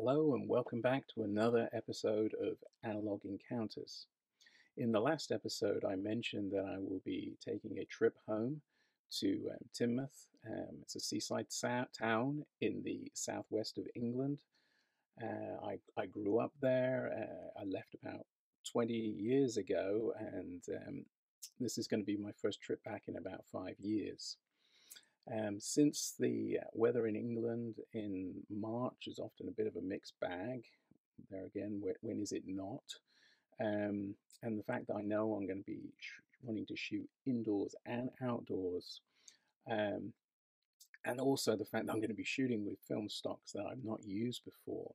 Hello and welcome back to another episode of Analog Encounters. In the last episode, I mentioned that I will be taking a trip home to Teignmouth. It's a seaside town in the southwest of England. I grew up there. I left about 20 years ago, and this is going to be my first trip back in about 5 years. Since the weather in England in March is often a bit of a mixed bag, there again, when is it not? And the fact that I know I'm going to be wanting to shoot indoors and outdoors, um, and also the fact that I'm going to be shooting with film stocks that I've not used before,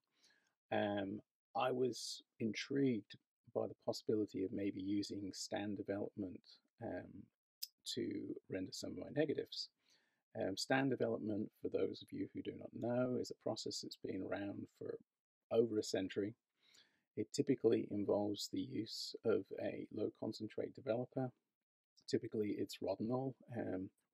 um, I was intrigued by the possibility of maybe using stand development to render some of my negatives. Stand development, for those of you who do not know, is a process that's been around for over a century. It typically involves the use of a low concentrate developer. Typically it's Rodinal.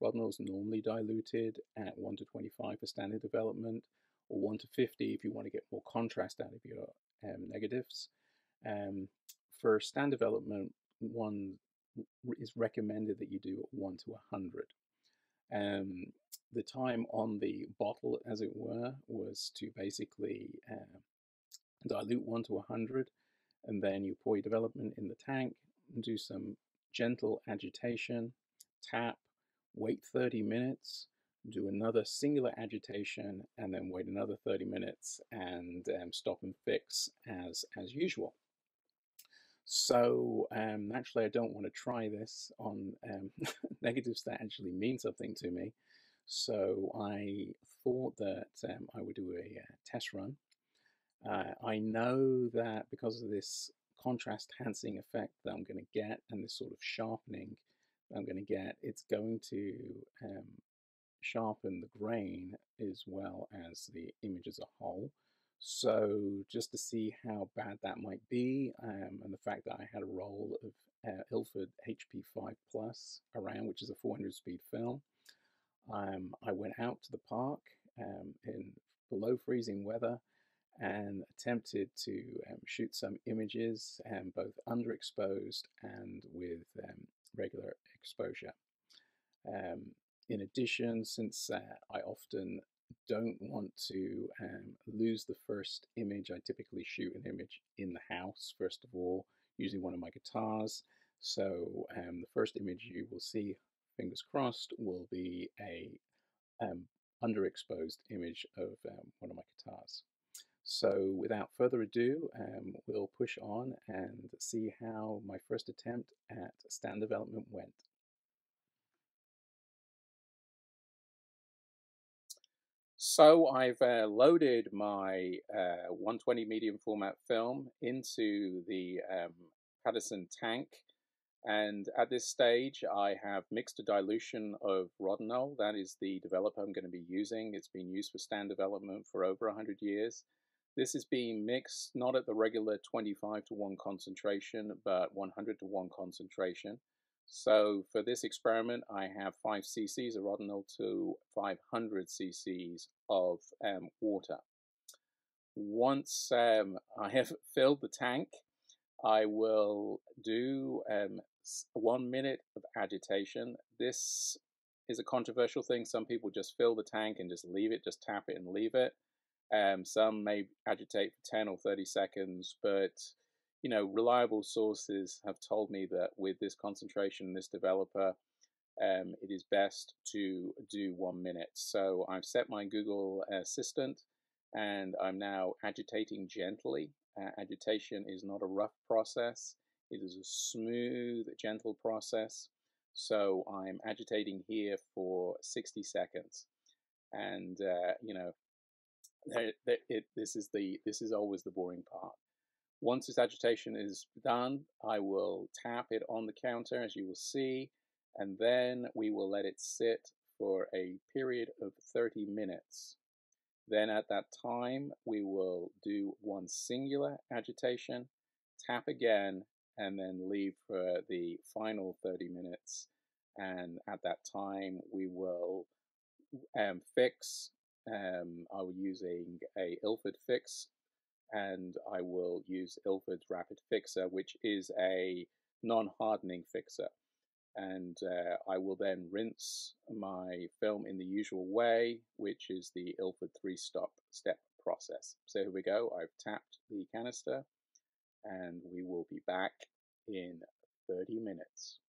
Rodinal is normally diluted at 1 to 25 for standard development, or 1 to 50 if you want to get more contrast out of your negatives. For stand development, one is recommended that you do 1 to 100. The time on the bottle, as it were, was to basically dilute 1 to 100, and then you pour your development in the tank and do some gentle agitation, tap, wait 30 minutes, do another singular agitation, and then wait another 30 minutes and stop and fix as usual. So naturally, I don't want to try this on negatives that actually mean something to me. So I thought that I would do a test run. I know that because of this contrast enhancing effect that I'm going to get and this sort of sharpening that I'm going to get, it's going to sharpen the grain as well as the image as a whole. So just to see how bad that might be, and the fact that I had a roll of Ilford HP5 Plus around, which is a 400 speed film, I went out to the park in below freezing weather and attempted to shoot some images, both underexposed and with regular exposure. In addition, since I often don't want to lose the first image, I typically shoot an image in the house, first of all, using one of my guitars. So the first image you will see, fingers crossed, will be a underexposed image of one of my guitars. So without further ado, we'll push on and see how my first attempt at stand development went. So I've loaded my 120 medium format film into the Paterson tank, and at this stage I have mixed a dilution of Rodinal. That is the developer I'm going to be using. It's been used for stand development for over 100 years. This is being mixed not at the regular 25 to 1 concentration, but 100 to 1 concentration. So for this experiment, I have 5 cc's of Rodinal to 500 cc's of water. Once I have filled the tank, I will do 1 minute of agitation. This is a controversial thing. Some people just fill the tank and just leave it, just tap it and leave it. Some may agitate for 10 or 30 seconds, but you know, reliable sources have told me that with this concentration, this developer, it is best to do 1 minute. So I've set my Google Assistant and I'm now agitating gently. Agitation is not a rough process. It is a smooth, gentle process. So I'm agitating here for 60 seconds. And, you know, this is always the boring part. Once this agitation is done, I will tap it on the counter, as you will see, and then we will let it sit for a period of 30 minutes. Then at that time, we will do 1 singular agitation, tap again, and then leave for the final 30 minutes. And at that time, we will fix. I'm using a Ilford fix and I will use Ilford's Rapid Fixer, which is a non-hardening fixer. And I will then rinse my film in the usual way, which is the Ilford three-step process. So here we go. I've tapped the canister, and we will be back in 30 minutes.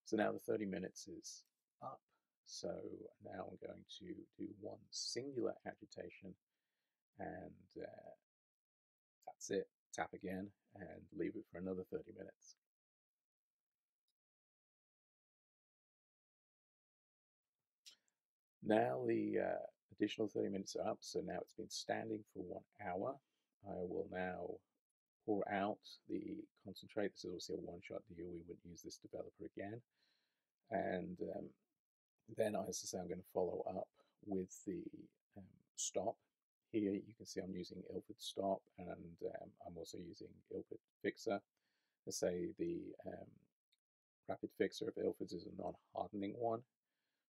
So now the 30 minutes is up. So now I'm going to do one singular agitation, and that's it. Tap again and leave it for another 30 minutes. Now the additional 30 minutes are up, so now it's been standing for 1 hour. I will now pour out the concentrate. This is obviously a one-shot deal. We wouldn't use this developer again. And then, as I say, I'm going to follow up with the stop. Here you can see I'm using Ilford stop, and I'm also using Ilford fixer. Let's say the rapid fixer of Ilford's is a non-hardening one.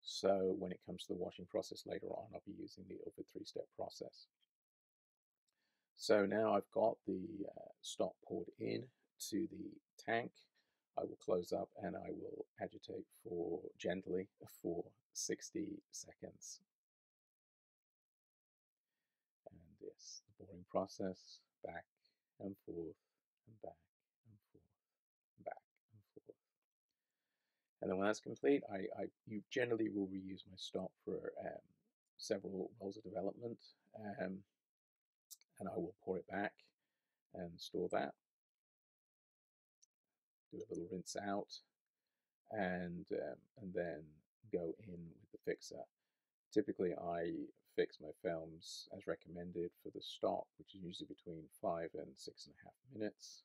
So when it comes to the washing process later on, I'll be using the Ilford three-step process. So now I've got the stock poured in to the tank. I will close up and I will agitate gently for 60 seconds. And yes, the pouring process, back and forth, and back and forth, and back and forth. And then when that's complete, you generally will reuse my stop for several roles of development, and I will pour it back and store that. Do a little rinse out, and then go in with the fixer. Typically, I fix my films as recommended for the stop, which is usually between 5 and 6.5 minutes.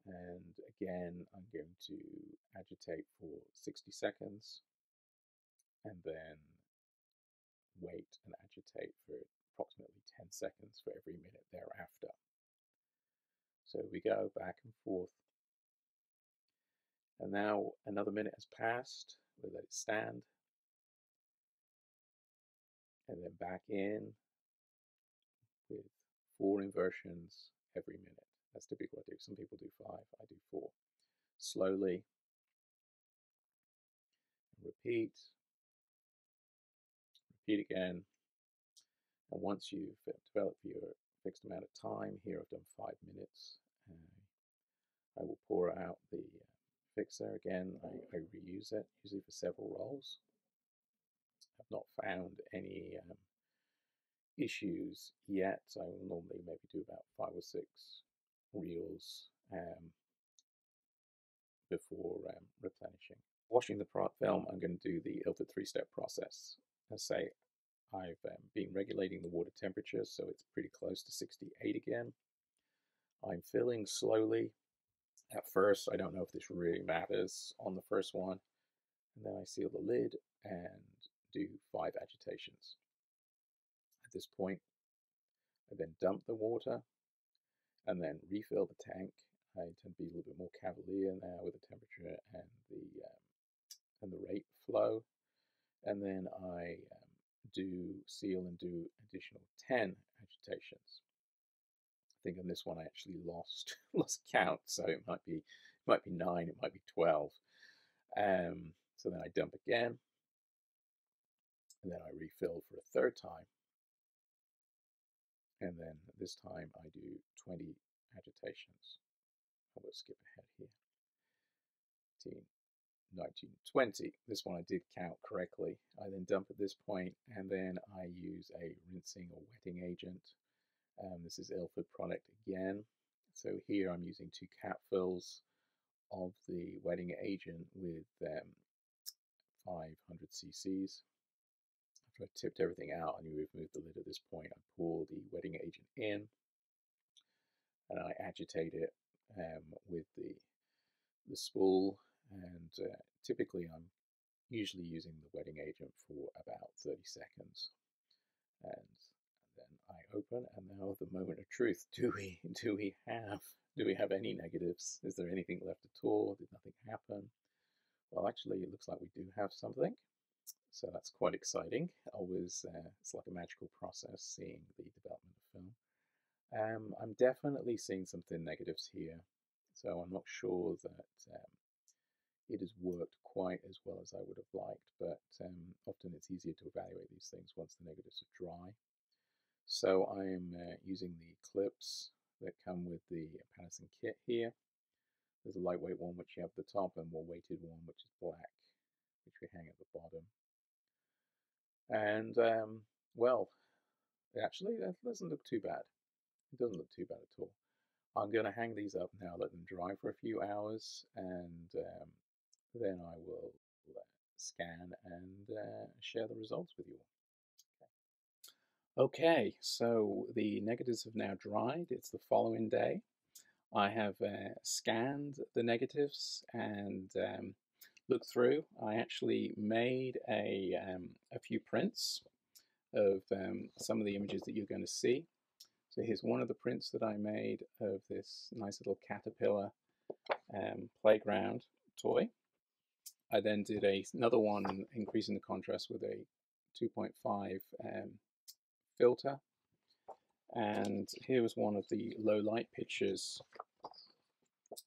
And again, I'm going to agitate for 60 seconds and then wait and agitate for approximately 10 seconds for every minute thereafter. So we go back and forth. And now another minute has passed. We let it stand. And then back in with 4 inversions every minute. That's typically what I do. Some people do 5, I do 4. Slowly. Repeat. Repeat again. And once you've developed your fixed amount of time, here I've done 5 minutes. I will pour out the fixer again. I reuse it, usually for several rolls. I've not found any issues yet. I will normally maybe do about 5 or 6 reels before replenishing. Washing the film, I'm going to do the Ilford three-step process. As I say, I've been regulating the water temperature, so it's pretty close to 68 again. I'm filling slowly. At first, I don't know if this really matters on the first one. And then I seal the lid and do 5 agitations. At this point, I then dump the water and then refill the tank. I tend to be a little bit more cavalier now with the temperature and the rate flow. And then I do seal and do additional 10 agitations. I think on this one I actually lost count, so it might be 9, it might be 12. So then I dump again, and then I refill for a third time, and then this time I do 20 agitations. I will skip ahead here. 18, 19, 20. This one I did count correctly. I then dump at this point, and then I use a rinsing or wetting agent. This is Ilford product again. So here I'm using 2 capfuls of the wetting agent with 500 cc's. After I've tipped everything out and you remove the lid at this point, I pour the wetting agent in and I agitate it with the spool, and typically I'm usually using the wetting agent for about 30 seconds. And then I open, and now the moment of truth. Do we have any negatives? Is there anything left at all? Did nothing happen? Well, actually, it looks like we do have something, so that's quite exciting. Always, it's like a magical process seeing the development of film. I'm definitely seeing some thin negatives here, so I'm not sure that it has worked quite as well as I would have liked, but often it's easier to evaluate these things once the negatives are dry. So I'm using the clips that come with the Panasonic kit here. There's a lightweight one which you have at the top, and more weighted one which is black, which we hang at the bottom. And well, actually, that doesn't look too bad. It doesn't look too bad at all. I'm going to hang these up now, let them dry for a few hours, and then I will scan and share the results with you all. Okay, so the negatives have now dried. It's the following day. I have scanned the negatives and looked through. I actually made a few prints of some of the images that you're going to see. So here's one of the prints that I made of this nice little caterpillar playground toy. I then did another one increasing the contrast with a 2.5 filter. And here was one of the low light pictures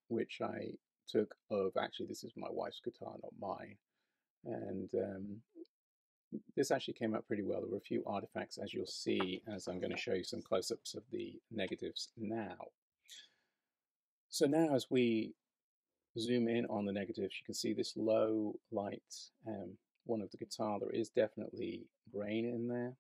which I took of, actually this is my wife's guitar, not mine. And this actually came out pretty well. There were a few artifacts, as you'll see, as I'm going to show you some close-ups of the negatives now. So now as we zoom in on the negatives, you can see this low light one of the guitar. There is definitely grain in there.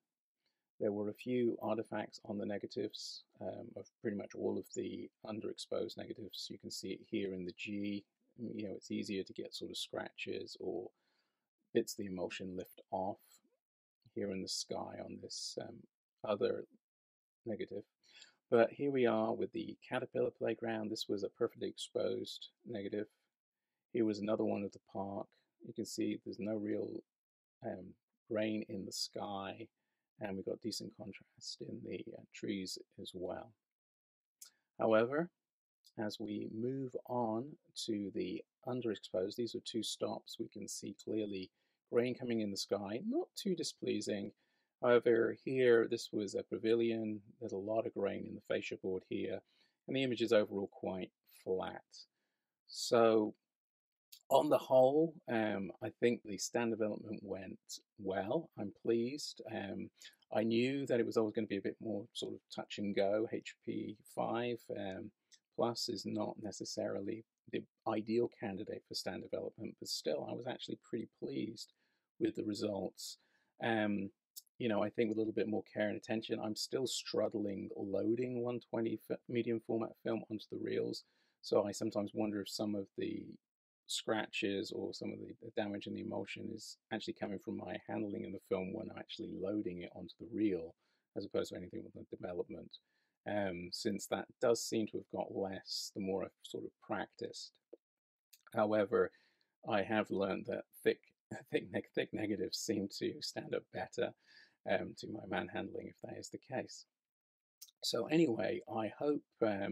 There were a few artifacts on the negatives of pretty much all of the underexposed negatives. You can see it here in the G. You know, it's easier to get sort of scratches or bits of the emulsion lift off here in the sky on this other negative. But here we are with the caterpillar playground. This was a perfectly exposed negative. Here was another one of the park. You can see there's no real grain in the sky, and we've got decent contrast in the trees as well. However, as we move on to the underexposed, these are two stops. We can see clearly grain coming in the sky, not too displeasing. However, here, this was a pavilion. There's a lot of grain in the fascia board here, and the image is overall quite flat. So on the whole, I think the stand development went well. I'm pleased. I knew that it was always going to be a bit more sort of touch and go. HP5 Plus is not necessarily the ideal candidate for stand development, but still, I was actually pretty pleased with the results. You know, I think with a little bit more care and attention, I'm still struggling loading 120 medium format film onto the reels. So I sometimes wonder if some of the scratches or some of the damage in the emulsion is actually coming from my handling in the film when I'm actually loading it onto the reel, as opposed to anything with the development. Since that does seem to have got less the more I've sort of practiced. However, I have learned that thick negatives seem to stand up better to my manhandling if that is the case. So anyway, I hope that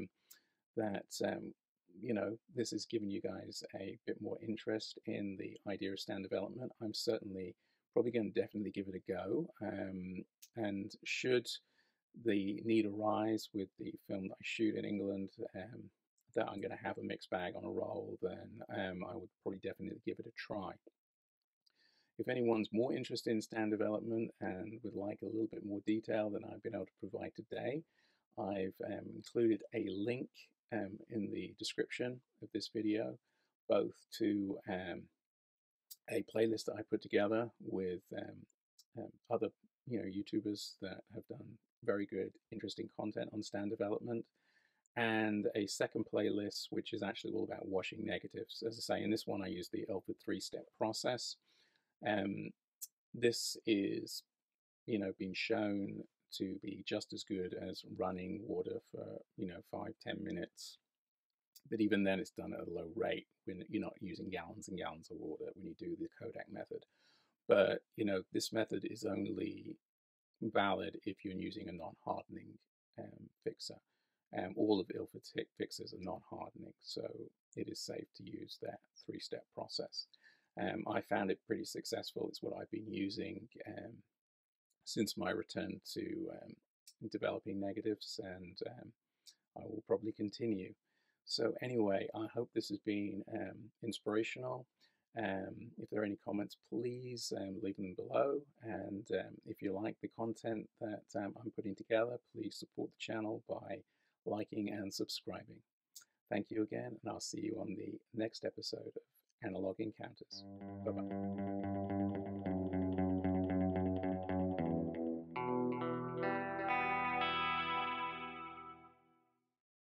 you know, this has given you guys a bit more interest in the idea of stand development. I'm certainly probably going to definitely give it a go. And should the need arise with the film that I shoot in England, that I'm going to have a mixed bag on a roll, then I would probably definitely give it a try. If anyone's more interested in stand development and would like a little bit more detail than I've been able to provide today, I've included a link in the description of this video, both to a playlist that I put together with other YouTubers that have done very good, interesting content on stand development, and a second playlist which is actually all about washing negatives. As I say, in this one I use the Ilford 3-step process. This is, been shown to be just as good as running water for 5-10 minutes, but even then it's done at a low rate when you're not using gallons and gallons of water when you do the Kodak method. But this method is only valid if you're using a non-hardening fixer. All of Ilford's fixers are non-hardening, so it is safe to use that 3-step process. I found it pretty successful. It's what I've been using since my return to developing negatives, and I will probably continue. So anyway, I hope this has been inspirational. If there are any comments, please leave them below. And if you like the content that I'm putting together, please support the channel by liking and subscribing. Thank you again, and I'll see you on the next episode of Analogue Encounters. Bye-bye.